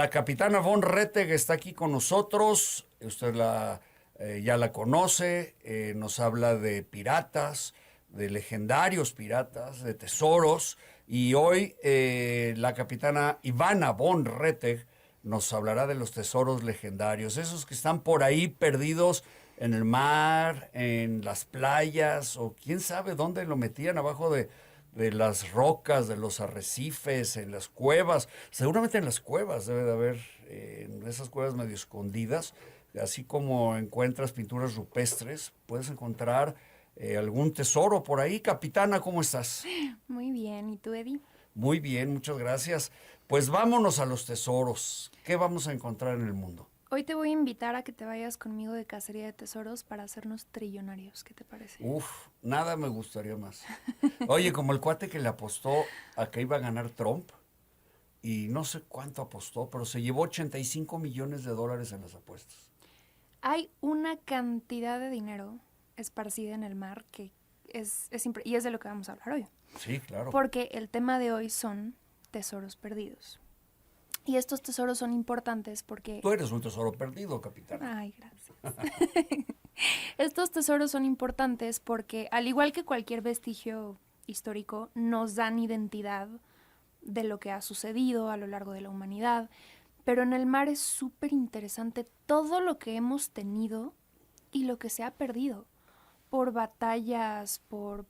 La capitana Von Rettig está aquí con nosotros. Usted ya la conoce. Nos habla de piratas, de legendarios piratas, de tesoros. Y hoy la capitana Ivana Von Rettig nos hablará de los tesoros legendarios, esos que están por ahí perdidos en el mar, en las playas, o quién sabe dónde lo metían abajo de las rocas, de los arrecifes, en las cuevas. Seguramente en las cuevas debe de haber, en esas cuevas medio escondidas, así como encuentras pinturas rupestres, puedes encontrar algún tesoro por ahí. Capitana, ¿cómo estás? Muy bien, ¿y tú, Eddie? Muy bien, muchas gracias. Pues vámonos a los tesoros. ¿Qué vamos a encontrar en el mundo? Hoy te voy a invitar a que te vayas conmigo de cacería de tesoros para hacernos trillonarios. ¿Qué te parece? Uf, nada me gustaría más. Oye, como el cuate que le apostó a que iba a ganar Trump, y no sé cuánto apostó, pero se llevó 85 millones de dólares en las apuestas. Hay una cantidad de dinero esparcida en el mar que y es de lo que vamos a hablar hoy. Sí, claro. Porque el tema de hoy son tesoros perdidos. Y estos tesoros son importantes porque... Tú eres un tesoro perdido, capitana. Ay, gracias. Estos tesoros son importantes porque, al igual que cualquier vestigio histórico, nos dan identidad de lo que ha sucedido a lo largo de la humanidad. Pero en el mar es súper interesante todo lo que hemos tenido y lo que se ha perdido por batallas, por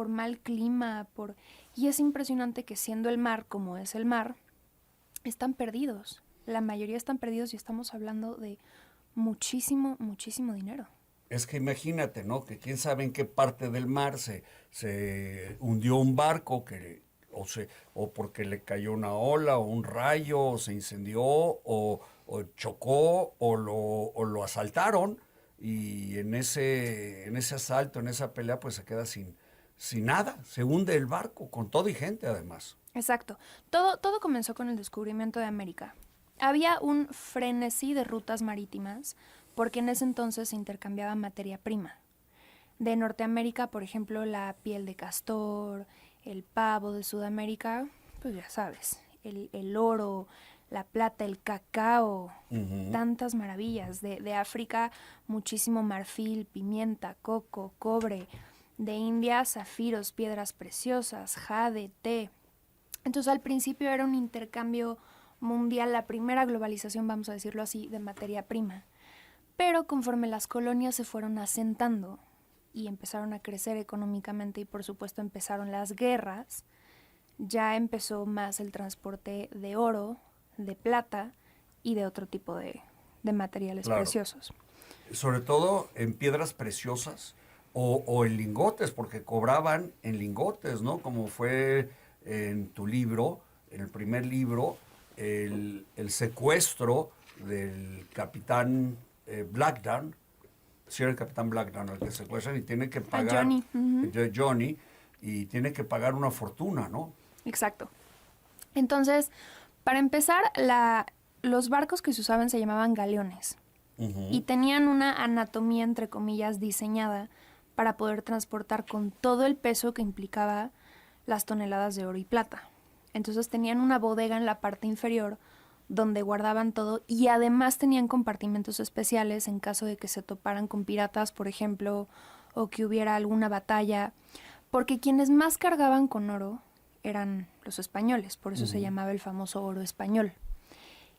mal clima, y es impresionante que, siendo el mar como es el mar, están perdidos. La mayoría están perdidos y estamos hablando de muchísimo, muchísimo dinero. Es que imagínate, ¿no? Que quién sabe en qué parte del mar se hundió un barco o porque le cayó una ola o un rayo, o se incendió, o chocó, o lo asaltaron, y en ese asalto, en esa pelea, pues se queda sin nada, se hunde el barco, con todo y gente además. Exacto. Todo comenzó con el descubrimiento de América. Había un frenesí de rutas marítimas porque en ese entonces se intercambiaba materia prima. De Norteamérica, por ejemplo, la piel de castor, el pavo. De Sudamérica, pues ya sabes, el oro, la plata, el cacao, tantas maravillas. De África, muchísimo marfil, pimienta, coco, cobre. De India, zafiros, piedras preciosas, jade, té. Entonces, al principio era un intercambio mundial, la primera globalización, vamos a decirlo así, de materia prima. Pero conforme las colonias se fueron asentando y empezaron a crecer económicamente, y por supuesto empezaron las guerras, ya empezó más el transporte de oro, de plata y de otro tipo de materiales Claro. preciosos. Sobre todo en piedras preciosas o en lingotes, porque cobraban en lingotes, ¿no? Como fue en tu libro, en el primer libro, el secuestro del capitán Blackdown. Sí, era el capitán Blackdown al que secuestran y tiene que A pagar, Johnny. Johnny, y tiene que pagar una fortuna, ¿no? Exacto. Entonces, para empezar, los barcos que se usaban se llamaban galeones y tenían una anatomía, entre comillas, diseñada para poder transportar con todo el peso que implicaba las toneladas de oro y plata. Entonces tenían una bodega en la parte inferior donde guardaban todo, y además tenían compartimentos especiales en caso de que se toparan con piratas, por ejemplo, o que hubiera alguna batalla, porque quienes más cargaban con oro eran los españoles, por eso se llamaba el famoso oro español.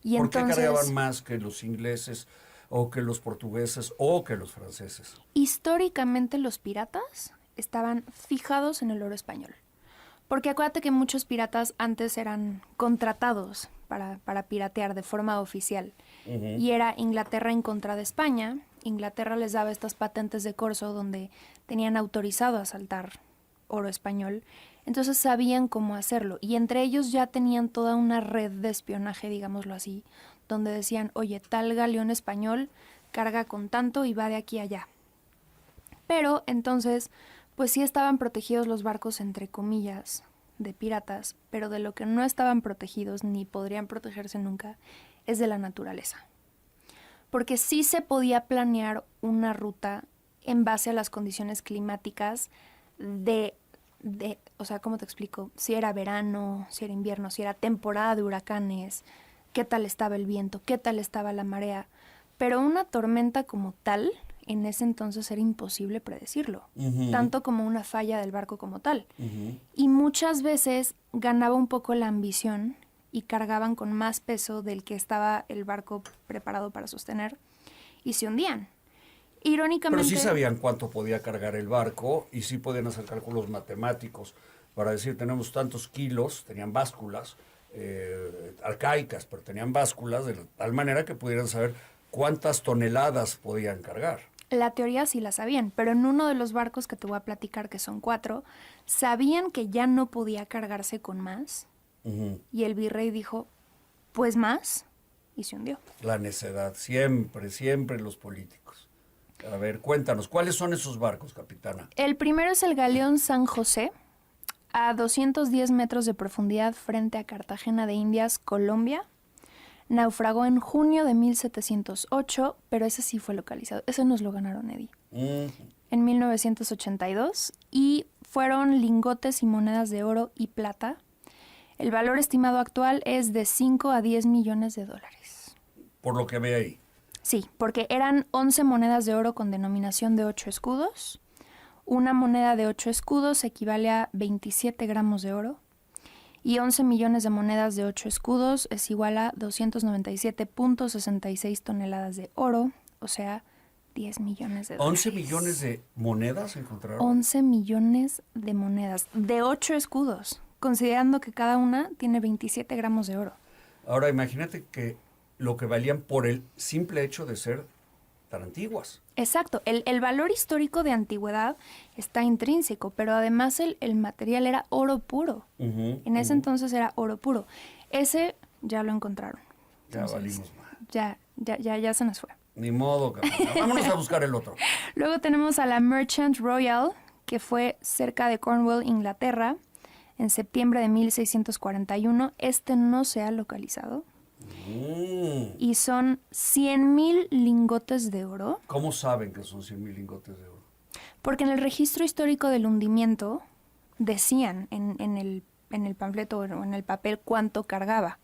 Y ¿Por qué entonces, cargaban más que los ingleses o que los portugueses o que los franceses? históricamente los piratas estaban fijados en el oro español. Porque acuérdate que muchos piratas antes eran contratados para piratear de forma oficial. Y era Inglaterra en contra de España. Inglaterra les daba estas patentes de corso donde tenían autorizado asaltar oro español. Entonces sabían cómo hacerlo. Y entre ellos ya tenían toda una red de espionaje, digámoslo así, donde decían, oye, tal galeón español carga con tanto y va de aquí a allá. Pero entonces, pues sí estaban protegidos los barcos, entre comillas, de piratas, pero de lo que no estaban protegidos ni podrían protegerse nunca es de la naturaleza. Porque sí se podía planear una ruta en base a las condiciones climáticas o sea, ¿cómo te explico? Si era verano, si era invierno, si era temporada de huracanes, qué tal estaba el viento, qué tal estaba la marea. Pero una tormenta como tal, en ese entonces era imposible predecirlo, tanto como una falla del barco como tal. Y muchas veces ganaba un poco la ambición y cargaban con más peso del que estaba el barco preparado para sostener y se hundían. Irónicamente... Pero sí sabían cuánto podía cargar el barco y sí podían hacer cálculos matemáticos para decir tenemos tantos kilos, tenían básculas arcaicas, pero tenían básculas de tal manera que pudieran saber cuántas toneladas podían cargar. La teoría sí la sabían, pero en uno de los barcos que te voy a platicar, que son 4, sabían que ya no podía cargarse con más y el virrey dijo, pues más, y se hundió. La necedad, siempre, siempre los políticos. A ver, cuéntanos, ¿cuáles son esos barcos, capitana? El primero es el galeón San José, a 210 metros de profundidad frente a Cartagena de Indias, Colombia. Naufragó en junio de 1708, pero ese sí fue localizado. Ese nos lo ganaron, Eddie. En 1982, y fueron lingotes y monedas de oro y plata. El valor estimado actual es de 5 a 10 millones de dólares. Por lo que ve ahí. Sí, porque eran 11 monedas de oro con denominación de 8 escudos. Una moneda de 8 escudos equivale a 27 gramos de oro. Y 11 millones de monedas de 8 escudos es igual a 297.66 toneladas de oro, o sea, 10 millones de dólares. ¿11 millones de monedas encontraron? 11 millones de monedas de 8 escudos, considerando que cada una tiene 27 gramos de oro. Ahora imagínate que lo que valían por el simple hecho de ser tan antiguas. Exacto, el valor histórico de antigüedad está intrínseco, pero además el material era oro puro. En ese entonces era oro puro. Ese ya lo encontraron. Entonces, ya valimos más. Ya se nos fue. Ni modo, capitán. Vámonos a buscar el otro. Luego tenemos a la Merchant Royal, que fue cerca de Cornwall, Inglaterra, en septiembre de 1641. Este no se ha localizado. Y son 100,000 lingotes de oro. ¿Cómo saben que son 100,000 lingotes de oro? Porque en el registro histórico del hundimiento decían en el panfleto o en el papel cuánto cargaba.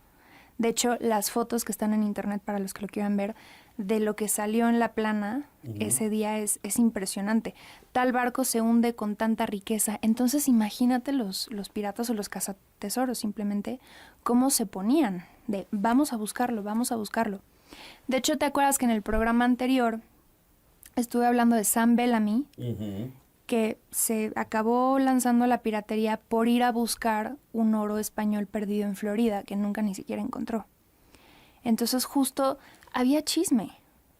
De hecho, las fotos que están en internet para los que lo quieran ver, de lo que salió en la plana ese día es impresionante. Tal barco se hunde con tanta riqueza. Entonces imagínate los piratas o los cazatesoros simplemente cómo se ponían de vamos a buscarlo, vamos a buscarlo. De hecho, ¿te acuerdas que en el programa anterior estuve hablando de Sam Bellamy, que se acabó lanzando a la piratería por ir a buscar un oro español perdido en Florida, que nunca ni siquiera encontró? Entonces justo había chisme.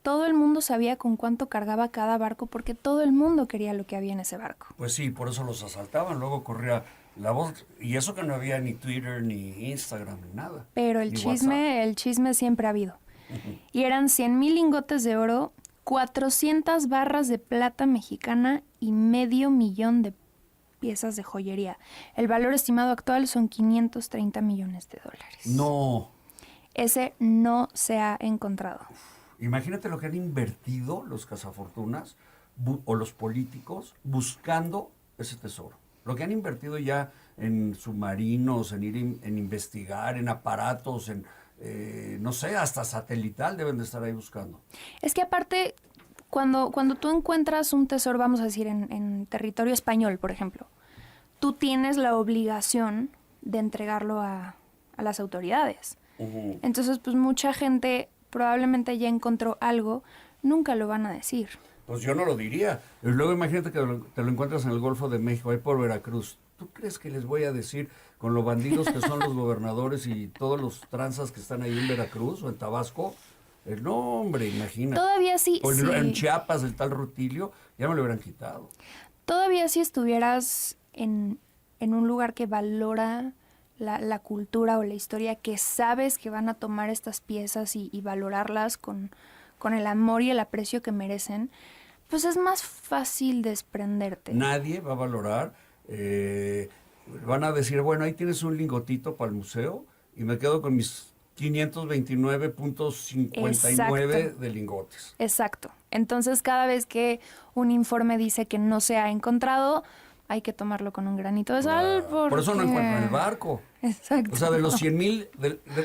Todo el mundo sabía con cuánto cargaba cada barco porque todo el mundo quería lo que había en ese barco. Pues sí, por eso los asaltaban. Luego corría la voz. Y eso que no había ni Twitter, ni Instagram, ni nada. Pero el chisme siempre ha habido. Y eran 100,000 lingotes de oro, 400 barras de plata mexicana y medio millón de piezas de joyería. El valor estimado actual son 530 millones de dólares. No. Ese no se ha encontrado. Imagínate lo que han invertido los cazafortunas o los políticos buscando ese tesoro. Lo que han invertido ya en submarinos, en ir en investigar, en aparatos, en no sé, hasta satelital deben de estar ahí buscando. Es que aparte, cuando tú encuentras un tesoro, vamos a decir, en territorio español, por ejemplo, tú tienes la obligación de entregarlo a las autoridades. Entonces, pues mucha gente probablemente ya encontró algo, nunca lo van a decir. Pues yo no lo diría. Y luego imagínate que te lo encuentras en el Golfo de México, ahí por Veracruz. ¿Tú crees que les voy a decir con los bandidos que son los gobernadores y todos los tranzas que están ahí en Veracruz o en Tabasco? No, hombre, imagínate. Todavía sí. O en Chiapas, el tal Rutilio, ya me lo hubieran quitado. Todavía si estuvieras en un lugar que valora la cultura o la historia, que sabes que van a tomar estas piezas y valorarlas con el amor y el aprecio que merecen, pues es más fácil desprenderte. Nadie va a valorar. Van a decir, bueno, ahí tienes un lingotito para el museo y me quedo con mis 529.59 de lingotes. Exacto. Entonces, cada vez que un informe dice que no se ha encontrado, hay que tomarlo con un granito de sal. Por eso no encuentran el barco. Exacto. O sea, de los 100,000,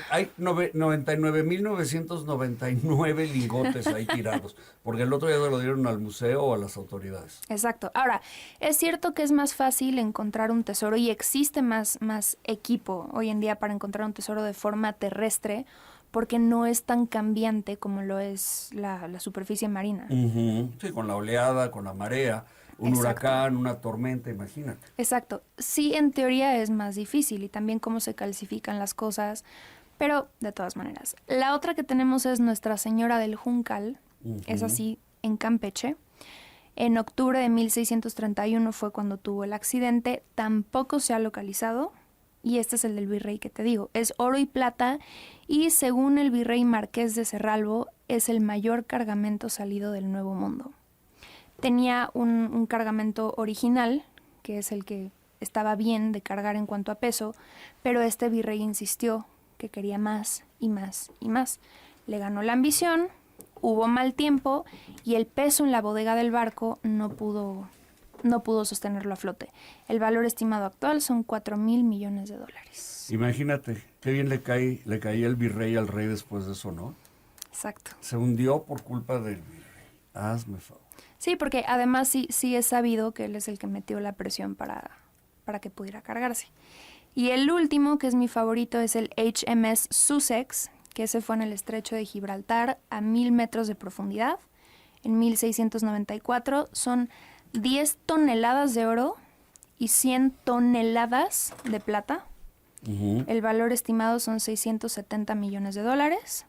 hay 99,999 lingotes ahí tirados, porque el otro día se lo dieron al museo o a las autoridades. Exacto. Ahora, es cierto que es más fácil encontrar un tesoro y existe más equipo hoy en día para encontrar un tesoro de forma terrestre, porque no es tan cambiante como lo es la superficie marina. Ujú. Sí, con la oleada, con la marea, un Exacto. huracán, una tormenta, imagínate. Exacto. Sí, en teoría es más difícil y también cómo se calcifican las cosas, pero de todas maneras. La otra que tenemos es Nuestra Señora del Juncal, es así en Campeche. En octubre de 1631 fue cuando tuvo el accidente, tampoco se ha localizado. Y este es el del virrey que te digo. Es oro y plata y según el virrey Marqués de Cerralbo es el mayor cargamento salido del Nuevo Mundo. Tenía un cargamento original, que es el que estaba bien de cargar en cuanto a peso, pero este virrey insistió que quería más y más y más. Le ganó la ambición, hubo mal tiempo y el peso en la bodega del barco no pudo sostenerlo a flote. El valor estimado actual son 4,000 millones de dólares. Imagínate, qué bien le caía el virrey al rey después de eso, ¿no? Exacto. Se hundió por culpa del virrey. Hazme favor. Sí, porque además sí es sabido que él es el que metió la presión para que pudiera cargarse. Y el último, que es mi favorito, es el HMS Sussex, que ese fue en el estrecho de Gibraltar a 1,000 metros de profundidad. En 1694 son 10 toneladas de oro y 100 toneladas de plata. El valor estimado son 670 millones de dólares.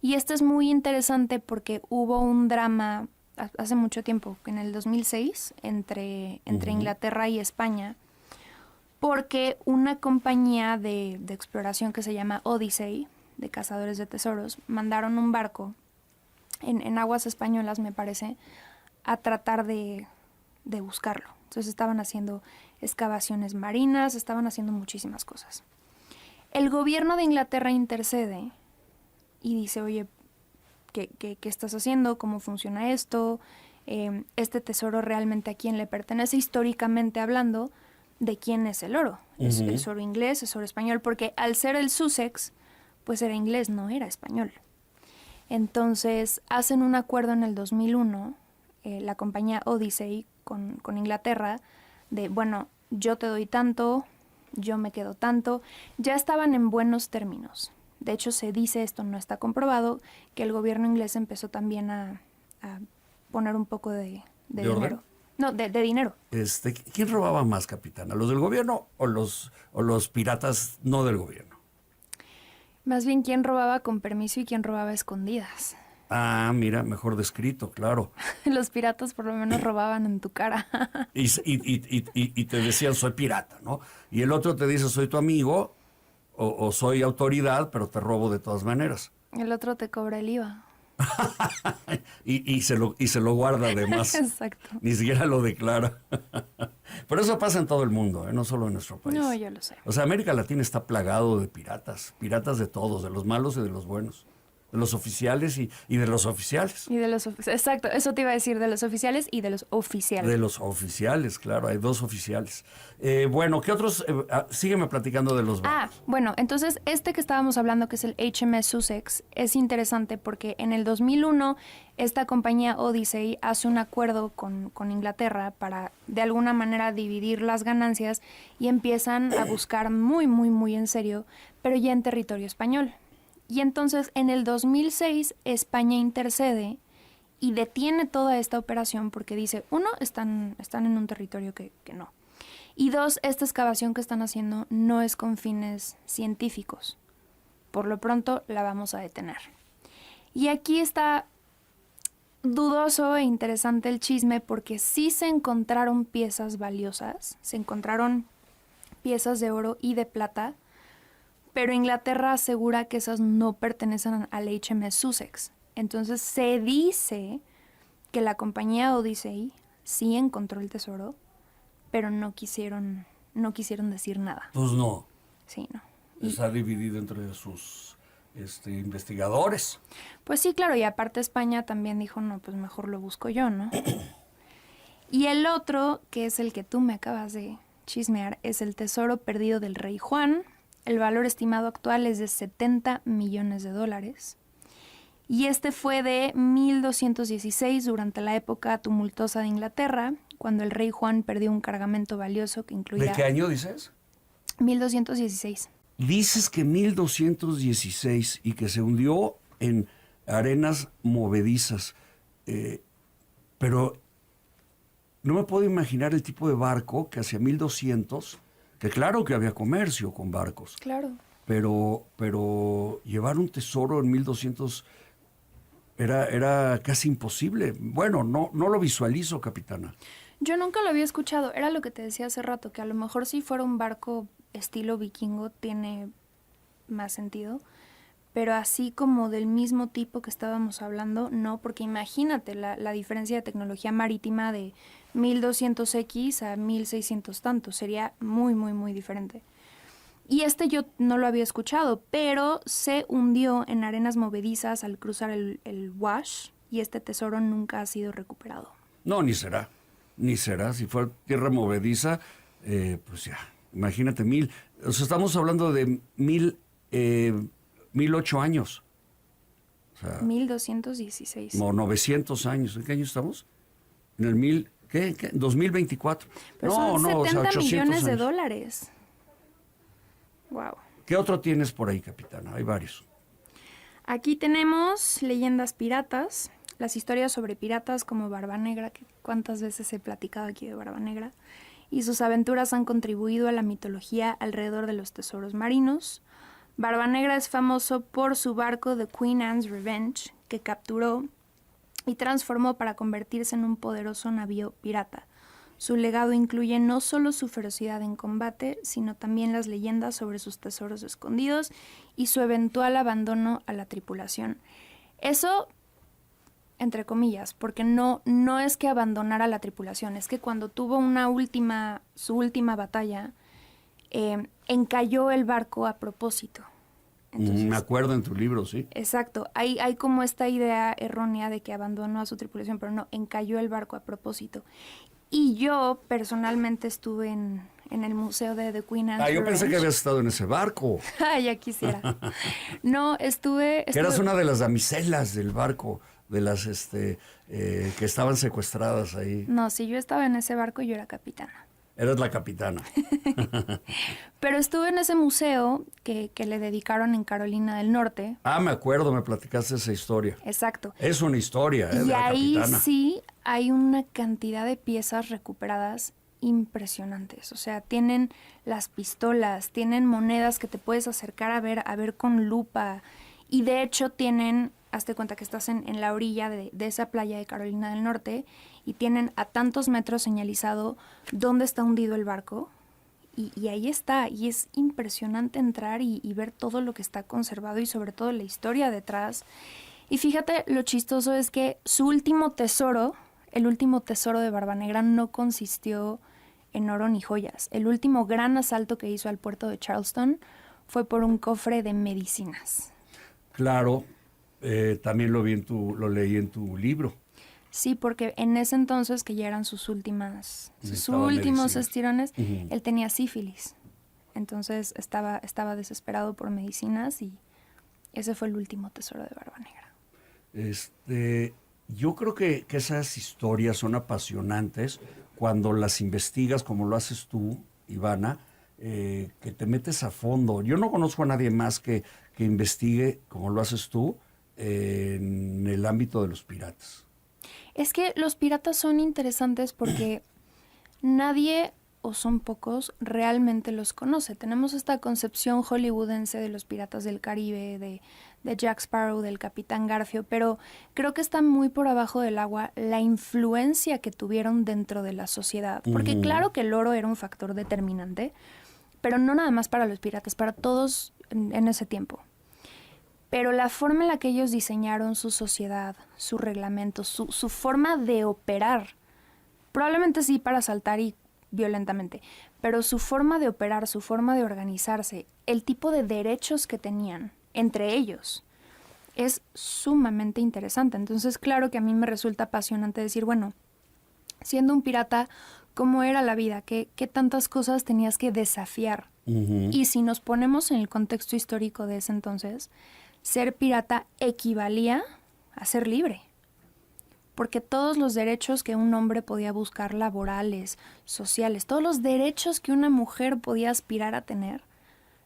Y esto es muy interesante porque hubo un drama hace mucho tiempo, en el 2006, entre Inglaterra y España, porque una compañía de exploración que se llama Odyssey, de cazadores de tesoros, mandaron un barco en aguas españolas, me parece, a tratar de buscarlo. Entonces estaban haciendo excavaciones marinas, estaban haciendo muchísimas cosas. El gobierno de Inglaterra intercede y dice, oye, ¿qué estás haciendo? ¿Cómo funciona esto? Este tesoro realmente a quién le pertenece, históricamente hablando, de quién es el oro. ¿Es oro inglés, es oro español? Porque al ser el Sussex, pues era inglés, no era español. Entonces hacen un acuerdo en el 2001, la compañía Odyssey con Inglaterra, de, bueno, yo te doy tanto, yo me quedo tanto. Ya estaban en buenos términos. De hecho, se dice, esto no está comprobado, que el gobierno inglés empezó también a poner un poco de dinero. ¿Orden? No, de dinero. ¿Quién robaba más, capitana? ¿Los del gobierno o los piratas no del gobierno? Más bien, quién robaba con permiso y quién robaba a escondidas. Ah, mira, mejor descrito, claro. Los piratas por lo menos robaban en tu cara. Y te decían, soy pirata, ¿no? Y el otro te dice, soy tu amigo o soy autoridad, pero te robo de todas maneras. El otro te cobra el IVA. y se lo guarda además. Exacto. Ni siquiera lo declara. Pero eso pasa en todo el mundo, no solo en nuestro país. No, yo lo sé. O sea, América Latina está plagado de piratas de todos, de los malos y de los buenos. De los oficiales y de los oficiales. Y de los exacto, eso te iba a decir, de los oficiales y de los oficiales. De los oficiales, claro, hay 2 oficiales. Bueno, ¿qué otros? Sígueme platicando de los barcos. Bueno, entonces este que estábamos hablando, que es el HMS Sussex, es interesante porque en el 2001 esta compañía Odyssey hace un acuerdo con Inglaterra para de alguna manera dividir las ganancias y empiezan a buscar muy, muy, muy en serio, pero ya en territorio español. Y entonces en el 2006 España intercede y detiene toda esta operación porque dice, 1, están en un territorio que no. Y 2, esta excavación que están haciendo no es con fines científicos. Por lo pronto la vamos a detener. Y aquí está dudoso e interesante el chisme porque sí se encontraron piezas valiosas, se encontraron piezas de oro y de plata, pero Inglaterra asegura que esas no pertenecen al HMS Sussex. Entonces se dice que la compañía Odyssey sí encontró el tesoro, pero no quisieron decir nada. Pues no. Sí, no. Está dividido entre sus investigadores. Pues sí, claro, y aparte España también dijo, no, pues mejor lo busco yo, ¿no? Y el otro, que es el que tú me acabas de chismear, es el tesoro perdido del rey Juan. El valor estimado actual es de $70 millones. Y este fue de 1216, durante la época tumultuosa de Inglaterra, cuando el rey Juan perdió un cargamento valioso que incluía... ¿De qué año dices? 1216. Dices que 1216 y que se hundió en arenas movedizas. Pero no me puedo imaginar el tipo de barco que hacia 1200, que claro que había comercio con barcos. Claro. Pero llevar un tesoro en 1200 era casi imposible. Bueno, no lo visualizo, capitana. Yo nunca lo había escuchado. Era lo que te decía hace rato, que a lo mejor si fuera un barco estilo vikingo tiene más sentido. Pero así como del mismo tipo que estábamos hablando, no, porque imagínate la diferencia de tecnología marítima de 1200X a 1600 tanto. Sería muy, muy, muy diferente. Y este yo no lo había escuchado, pero se hundió en arenas movedizas al cruzar el Wash y este tesoro nunca ha sido recuperado. No, ni será. Ni será. Si fuera tierra movediza, pues ya, imagínate, o sea, estamos hablando de 1008 años. O sea, 1216. como 900 años. ¿En qué año estamos? En el ¿qué? 2024. Pero son 70 o sea, 800 millones de años. dólares. Wow. ¿Qué otro tienes por ahí, capitana? Hay varios. Aquí tenemos leyendas piratas, las historias sobre piratas como Barba Negra, que cuántas veces he platicado aquí de Barba Negra, y sus aventuras han contribuido a la mitología alrededor de los tesoros marinos. Barba Negra es famoso por su barco The Queen Anne's Revenge, que capturó y transformó para convertirse en un poderoso navío pirata. Su legado incluye no solo su ferocidad en combate, sino también las leyendas sobre sus tesoros escondidos y su eventual abandono a la tripulación. Eso, entre comillas, porque no es que abandonara a la tripulación, es que cuando tuvo su última batalla, encalló el barco a propósito. Entonces, me acuerdo en tu libro, sí. Exacto. Hay como esta idea errónea de que abandonó a su tripulación, pero no, encalló el barco a propósito. Y yo personalmente estuve en el museo de The Queen Anne's Yo Revenge. pensé que habías estado en ese barco. Ya quisiera. No, estuve... Que eras una de las damiselas del barco, de las que estaban secuestradas ahí. No, si yo estaba en ese barco, yo era capitana. Eras la capitana. Pero estuve en ese museo que le dedicaron en Carolina del Norte. Me acuerdo, me platicaste esa historia. Exacto. Es una historia, de Y la ahí capitana. sí hay una cantidad de piezas recuperadas impresionantes. O sea, tienen las pistolas, tienen monedas que te puedes acercar a ver con lupa. Y de hecho tienen, hazte cuenta que estás en la orilla de esa playa de Carolina del Norte y tienen a tantos metros señalizado dónde está hundido el barco. Y ahí está, y es impresionante entrar y ver todo lo que está conservado y sobre todo la historia detrás. Y fíjate, lo chistoso es que su último tesoro, el último tesoro de Barba Negra, no consistió en oro ni joyas. El último gran asalto que hizo al puerto de Charleston fue por un cofre de medicinas. Claro, también lo leí en tu libro. Sí, porque en ese entonces, que ya eran sus últimos medicinas. estirones, Uh-huh. Él tenía sífilis. Entonces estaba desesperado por medicinas y ese fue el último tesoro de Barba Negra. Yo creo que esas historias son apasionantes cuando las investigas, como lo haces tú, Ivana, que te metes a fondo. Yo no conozco a nadie más que investigue, como lo haces tú, en el ámbito de los piratas. Es que los piratas son interesantes porque nadie, o son pocos, realmente los conoce. Tenemos esta concepción hollywoodense de los piratas del Caribe, de Jack Sparrow, del Capitán Garfio, pero creo que está muy por abajo del agua la influencia que tuvieron dentro de la sociedad. Porque Uh-huh. claro que el oro era un factor determinante, pero no nada más para los piratas, para todos en ese tiempo. Pero la forma en la que ellos diseñaron su sociedad, su reglamento, su forma de operar, probablemente sí para asaltar y violentamente, pero su forma de operar, su forma de organizarse, el tipo de derechos que tenían entre ellos, es sumamente interesante. Entonces, claro que a mí me resulta apasionante decir, bueno, siendo un pirata, ¿cómo era la vida? ¿Qué tantas cosas tenías que desafiar Y si nos ponemos en el contexto histórico de ese entonces, ser pirata equivalía a ser libre. Porque todos los derechos que un hombre podía buscar, laborales, sociales, todos los derechos que una mujer podía aspirar a tener,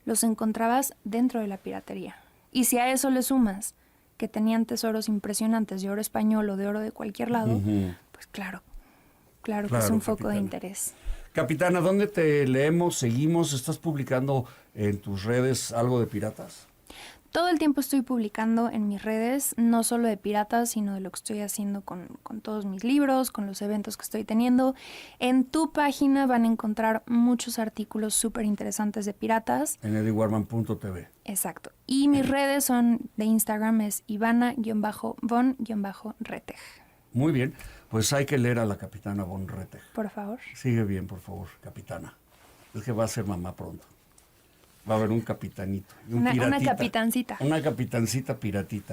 los encontrabas dentro de la piratería. Y si a eso le sumas que tenían tesoros impresionantes de oro español o de oro de cualquier lado, pues claro que es un foco de interés. Capitana, ¿dónde te leemos, seguimos? ¿Estás publicando en tus redes algo de piratas? Todo el tiempo estoy publicando en mis redes, no solo de piratas, sino de lo que estoy haciendo con todos mis libros, con los eventos que estoy teniendo. En tu página van a encontrar muchos artículos súper interesantes de piratas. En eddiewarman.tv. Exacto. Y mis redes son de Instagram, es Ivana-von-Reteg. Muy bien, pues hay que leer a la capitana von Reteg. Por favor. Sigue bien, por favor, capitana. Es que va a ser mamá pronto. Va a haber un capitanito. Y un una capitancita. Una capitancita piratita.